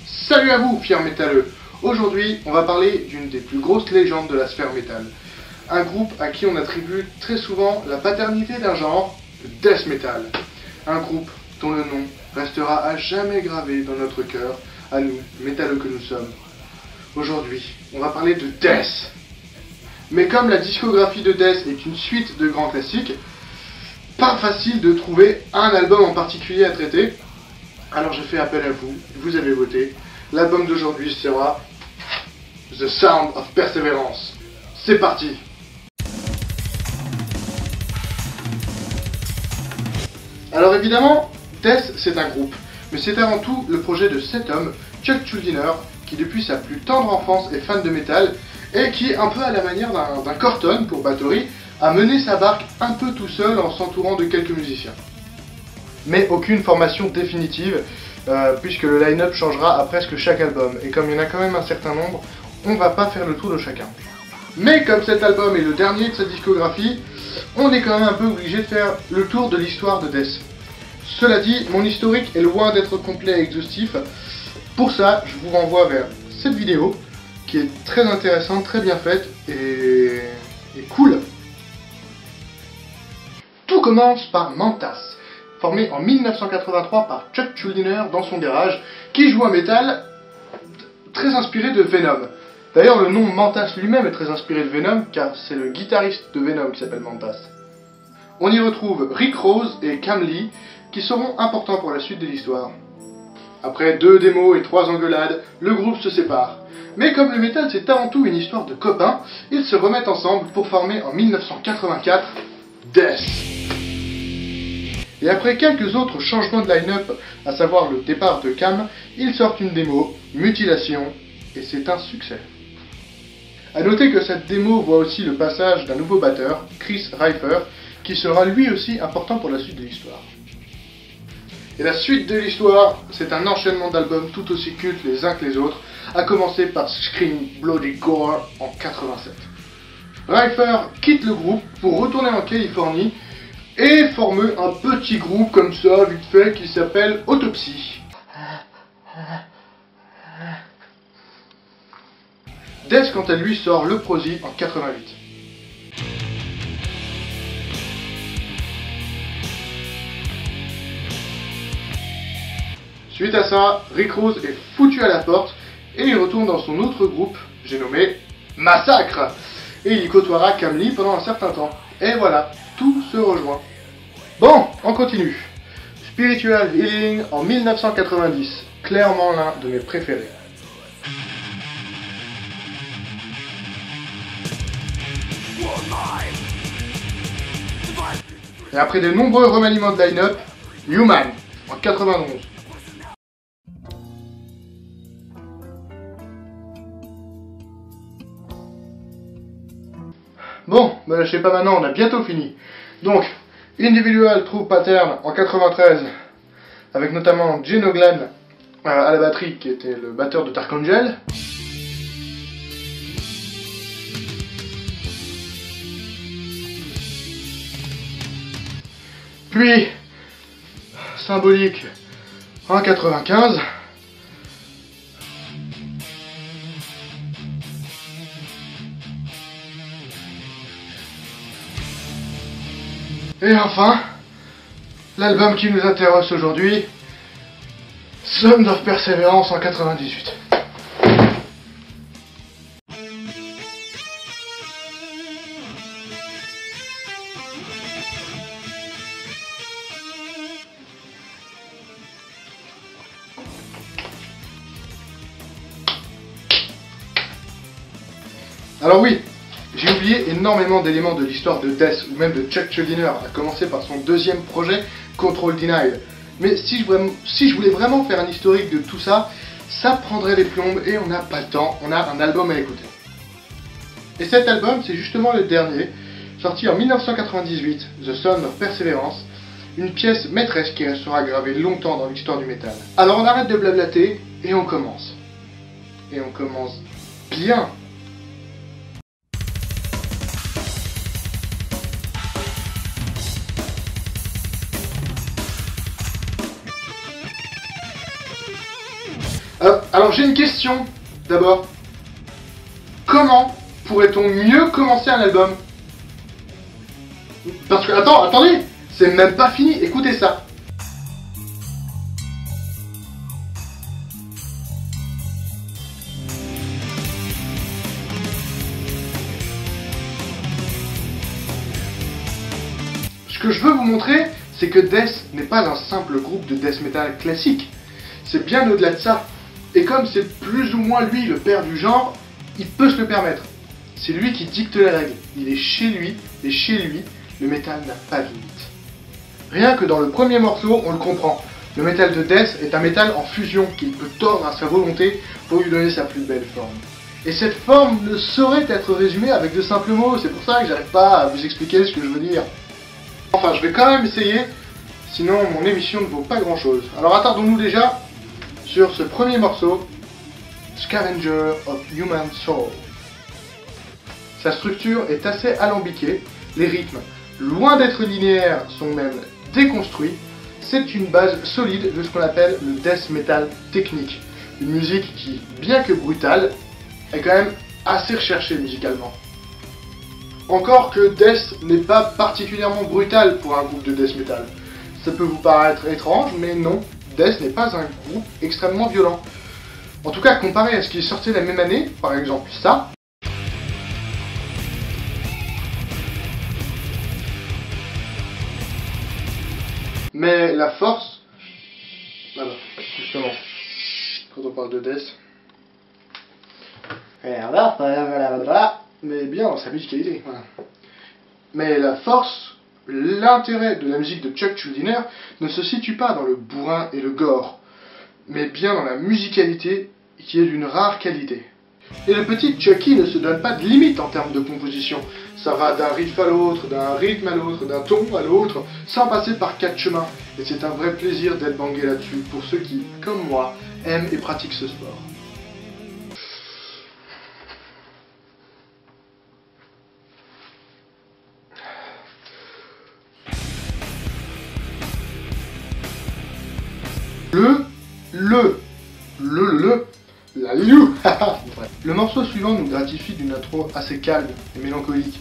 Salut à vous, fiers métalleux. Aujourd'hui, on va parler d'une des plus grosses légendes de la sphère métal. Un groupe à qui on attribue très souvent la paternité d'un genre, le death metal. Un groupe dont le nom restera à jamais gravé dans notre cœur, à nous, métalleux que nous sommes. Aujourd'hui, on va parler de Death. Mais comme la discographie de Death est une suite de grands classiques, pas facile de trouver un album en particulier à traiter. Alors je fais appel à vous, vous avez voté. L'album d'aujourd'hui sera The Sound of Perseverance. C'est parti! Alors évidemment, Death c'est un groupe, mais c'est avant tout le projet de cet homme, Chuck Schuldiner, qui depuis sa plus tendre enfance est fan de métal, et qui, un peu à la manière d'un Corton pour Bathory, a mené sa barque un peu tout seul en s'entourant de quelques musiciens. Mais aucune formation définitive, puisque le line-up changera à presque chaque album, et comme il y en a quand même un certain nombre, on va pas faire le tour de chacun. Mais comme cet album est le dernier de sa discographie, on est quand même un peu obligé de faire le tour de l'histoire de Death. Cela dit, mon historique est loin d'être complet et exhaustif. Pour ça, je vous renvoie vers cette vidéo, qui est très intéressante, très bien faite, et cool. Tout commence par Mantas, formé en 1983 par Chuck Schuldiner dans son garage, qui joue un métal très inspiré de Venom. D'ailleurs, le nom Mantas lui-même est très inspiré de Venom, car c'est le guitariste de Venom qui s'appelle Mantas. On y retrouve Rick Rose et Cam Lee, qui seront importants pour la suite de l'histoire. Après 2 démos et 3 engueulades, le groupe se sépare. Mais comme le métal c'est avant tout une histoire de copains, ils se remettent ensemble pour former en 1984 Death. Et après quelques autres changements de line-up, à savoir le départ de Cam, ils sortent une démo, Mutilation, et c'est un succès. A noter que cette démo voit aussi le passage d'un nouveau batteur, Chris Reifer, qui sera lui aussi important pour la suite de l'histoire. Et la suite de l'histoire, c'est un enchaînement d'albums tout aussi cultes les uns que les autres, à commencer par Scream Bloody Gore en 87. Reifer quitte le groupe pour retourner en Californie et former un petit groupe comme ça, vite fait, qui s'appelle Autopsy. Death, quant à lui, sort Le Prosy en 88. Suite à ça, Rick Rose est foutu à la porte et il retourne dans son autre groupe, j'ai nommé Massacre. Et il côtoiera Cam Lee pendant un certain temps. Et voilà, tout se rejoint. Bon, on continue. Spiritual Healing en 1990, clairement l'un de mes préférés. Et après de nombreux remaniements de line-up, Human en 91. Bon, me lâchez pas maintenant, on a bientôt fini. Donc, Individual True Pattern en 93, avec notamment Gene Oglan à la batterie, qui était le batteur de Dark Angel. Puis, Symbolique en 95. Et enfin, l'album qui nous intéresse aujourd'hui, Sound of Perseverance en 98. Alors oui, j'ai oublié énormément d'éléments de l'histoire de Death ou même de Chuck Schuldiner, à commencer par son deuxième projet, Control Denied. Mais si je voulais vraiment faire un historique de tout ça, ça prendrait des plombes et on n'a pas le temps, on a un album à écouter. Et cet album, c'est justement le dernier, sorti en 1998, The Sound of Perseverance, une pièce maîtresse qui restera gravée longtemps dans l'histoire du métal. Alors on arrête de blablater et on commence. Et on commence bien. Alors j'ai une question, d'abord. Comment pourrait-on mieux commencer un album? Parce que, attendez, c'est même pas fini, écoutez ça. Ce que je veux vous montrer, c'est que Death n'est pas un simple groupe de death metal classique. C'est bien au-delà de ça. Et comme c'est plus ou moins lui le père du genre, il peut se le permettre. C'est lui qui dicte les règles. Il est chez lui, et chez lui, le métal n'a pas de limite. Rien que dans le premier morceau, on le comprend. Le métal de Death est un métal en fusion qu'il peut tordre à sa volonté pour lui donner sa plus belle forme. Et cette forme ne saurait être résumée avec de simples mots, c'est pour ça que j'arrive pas à vous expliquer ce que je veux dire. Enfin, je vais quand même essayer, sinon mon émission ne vaut pas grand chose. Alors attardons-nous déjà sur ce premier morceau, Scavenger of Human Soul. Sa structure est assez alambiquée, les rythmes, loin d'être linéaires, sont même déconstruits. C'est une base solide de ce qu'on appelle le death metal technique. Une musique qui, bien que brutale, est quand même assez recherchée musicalement. Encore que Death n'est pas particulièrement brutal pour un groupe de death metal. Ça peut vous paraître étrange, mais non, Death n'est pas un groupe extrêmement violent. En tout cas, comparé à ce qui est sorti la même année, par exemple ça, mais la force, voilà, justement, quand on parle de Death, mais bien dans sa musicalité, voilà. Mais la force, l'intérêt de la musique de Chuck Schuldiner ne se situe pas dans le bourrin et le gore, mais bien dans la musicalité qui est d'une rare qualité. Et le petit Chucky ne se donne pas de limite en termes de composition. Ça va d'un riff à l'autre, d'un rythme à l'autre, d'un ton à l'autre, sans passer par 4 chemins. Et c'est un vrai plaisir d'être bangé là-dessus pour ceux qui, comme moi, aiment et pratiquent ce sport. Le morceau suivant nous gratifie d'une intro assez calme et mélancolique,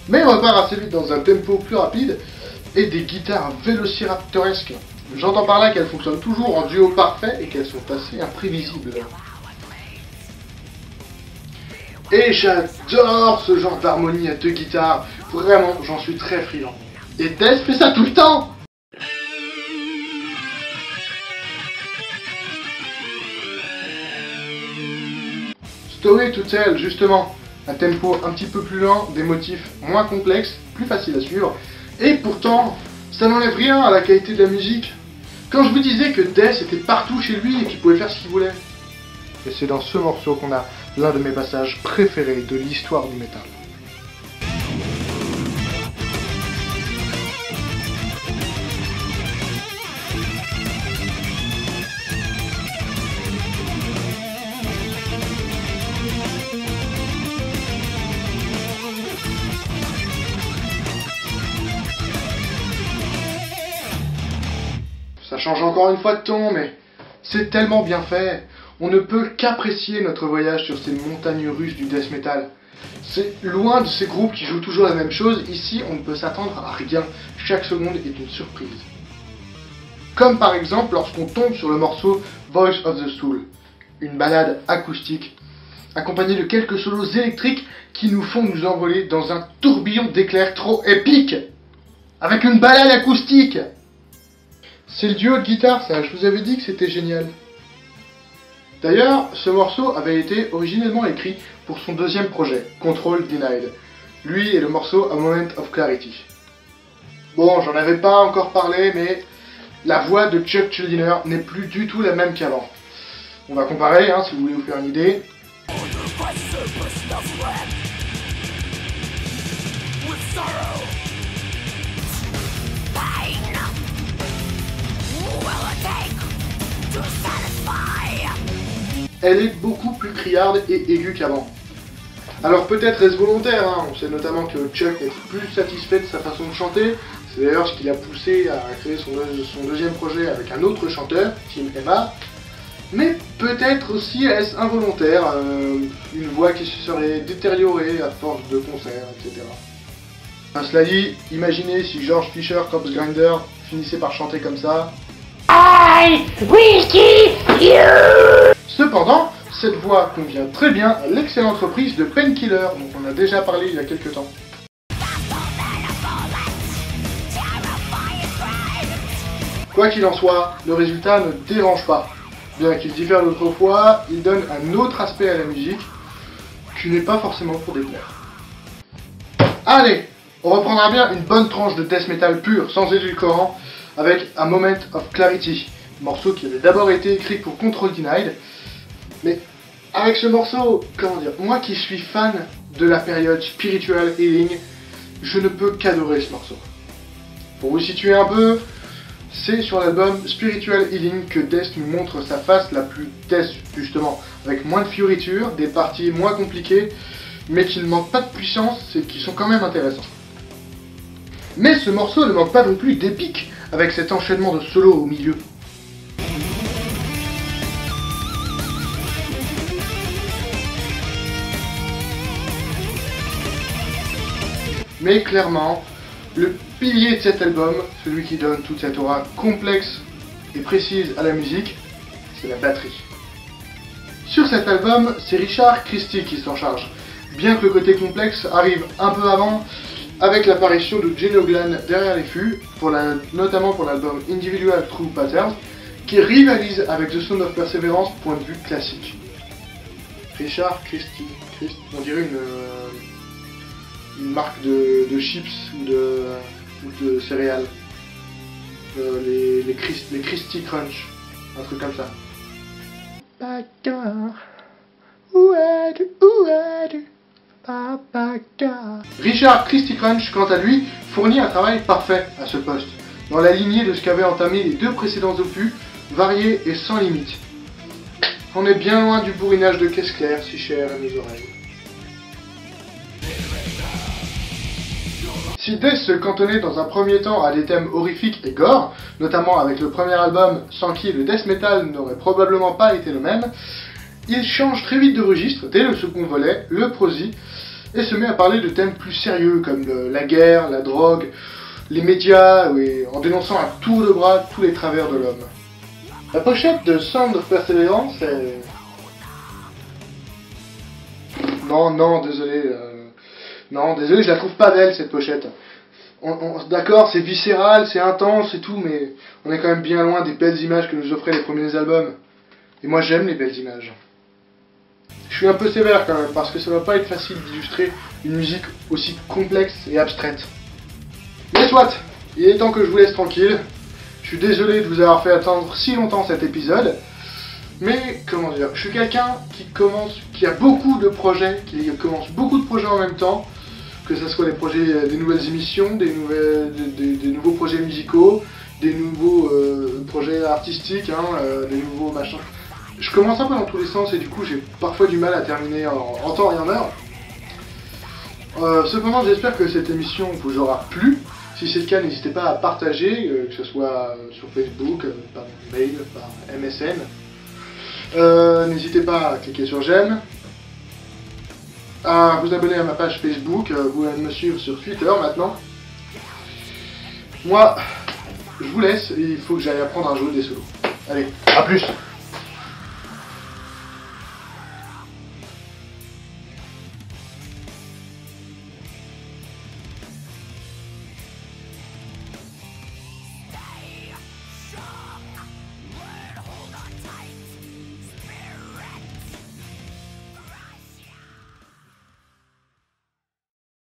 mais repart assez vite dans un tempo plus rapide et des guitares vélociraptoresques. J'entends par là qu'elles fonctionnent toujours en duo parfait et qu'elles sont assez imprévisibles. Et j'adore ce genre d'harmonie à deux guitares, vraiment j'en suis très friand. Et Death fait ça tout le temps! Story to Tell, justement, un tempo un petit peu plus lent, des motifs moins complexes, plus faciles à suivre, et pourtant, ça n'enlève rien à la qualité de la musique. Quand je vous disais que Death était partout chez lui et qu'il pouvait faire ce qu'il voulait. Et c'est dans ce morceau qu'on a l'un de mes passages préférés de l'histoire du métal. Ça change encore une fois de ton, mais c'est tellement bien fait. On ne peut qu'apprécier notre voyage sur ces montagnes russes du death metal. C'est loin de ces groupes qui jouent toujours la même chose. Ici, on ne peut s'attendre à rien. Chaque seconde est une surprise. Comme par exemple lorsqu'on tombe sur le morceau Voice of the Soul, une ballade acoustique, accompagnée de quelques solos électriques qui nous font nous envoler dans un tourbillon d'éclairs trop épique, avec une ballade acoustique. C'est le duo de guitare, ça, je vous avais dit que c'était génial. D'ailleurs, ce morceau avait été originellement écrit pour son deuxième projet, Control Denied. Lui et le morceau A Moment of Clarity. Bon, j'en avais pas encore parlé, mais la voix de Chuck Schuldiner n'est plus du tout la même qu'avant. On va comparer, hein, si vous voulez vous faire une idée. Elle est beaucoup plus criarde et aiguë qu'avant. Alors peut-être est-ce volontaire, hein. On sait notamment que Chuck est plus satisfait de sa façon de chanter. C'est d'ailleurs ce qui l'a poussé à créer son deuxième projet avec un autre chanteur, Tim Emma. Mais peut-être aussi est-ce involontaire, une voix qui se serait détériorée à force de concerts, etc. Enfin, cela dit, imaginez si George Fisher, Corpse Grinder, finissait par chanter comme ça. I will kill you. Cependant, cette voix convient très bien à l'excellente reprise de Painkiller, dont on a déjà parlé il y a quelques temps. Quoi qu'il en soit, le résultat ne dérange pas. Bien qu'il diffère d'autrefois, il donne un autre aspect à la musique qui n'est pas forcément pour déplaire. Allez, on reprendra bien une bonne tranche de death metal pur, sans édulcorant, avec A Moment of Clarity, morceau qui avait d'abord été écrit pour Control Denied, mais avec ce morceau, comment dire, moi qui suis fan de la période Spiritual Healing, je ne peux qu'adorer ce morceau. Pour vous situer un peu, c'est sur l'album Spiritual Healing que Death nous montre sa face la plus Death, justement, avec moins de fioritures, des parties moins compliquées, mais qui ne manquent pas de puissance et qui sont quand même intéressants. Mais ce morceau ne manque pas non plus d'épique, avec cet enchaînement de solos au milieu. Mais clairement, le pilier de cet album, celui qui donne toute cette aura complexe et précise à la musique, c'est la batterie. Sur cet album, c'est Richard Christy qui s'en charge, bien que le côté complexe arrive un peu avant, avec l'apparition de Gene Hoglan derrière les fûts, notamment pour l'album Individual True Patterns, qui rivalise avec The Sound of Perseverance point de vue classique. Richard Christy, on dirait une marque de chips ou de céréales. Les Christy Crunch, un truc comme ça. Richard Christy Crunch, quant à lui, fournit un travail parfait à ce poste, dans la lignée de ce qu'avaient entamé les deux précédents opus, variés et sans limite. On est bien loin du bourrinage de caisse claire, si cher à nos oreilles. Si Death se cantonnait dans un premier temps à des thèmes horrifiques et gore, notamment avec le premier album sans qui le death metal n'aurait probablement pas été le même, il change très vite de registre dès le second volet, le Prosy, et se met à parler de thèmes plus sérieux comme la guerre, la drogue, les médias, en dénonçant à tour de bras tous les travers de l'homme. La pochette de Sound of Perseverance est... Non, désolé. Non, désolé, je la trouve pas belle cette pochette. D'accord, c'est viscéral, c'est intense et tout, mais on est quand même bien loin des belles images que nous offraient les premiers albums. Et moi j'aime les belles images. Je suis un peu sévère quand même, parce que ça va pas être facile d'illustrer une musique aussi complexe et abstraite. Mais soit, il est temps que je vous laisse tranquille. Je suis désolé de vous avoir fait attendre si longtemps cet épisode. Mais, comment dire, je suis quelqu'un qui a beaucoup de projets, qui commence beaucoup de projets en même temps, que ce soit des nouvelles émissions, des nouveaux projets musicaux, des nouveaux projets artistiques, des nouveaux machins. Je commence un peu dans tous les sens et du coup j'ai parfois du mal à terminer en temps et en heure. Cependant j'espère que cette émission vous aura plu. Si c'est le cas, n'hésitez pas à partager, que ce soit sur Facebook, par mail, par MSN. N'hésitez pas à cliquer sur j'aime, à vous abonner à ma page Facebook, vous allez me suivre sur Twitter maintenant. Moi, je vous laisse, il faut que j'aille apprendre à jouer des solos. Allez, à plus!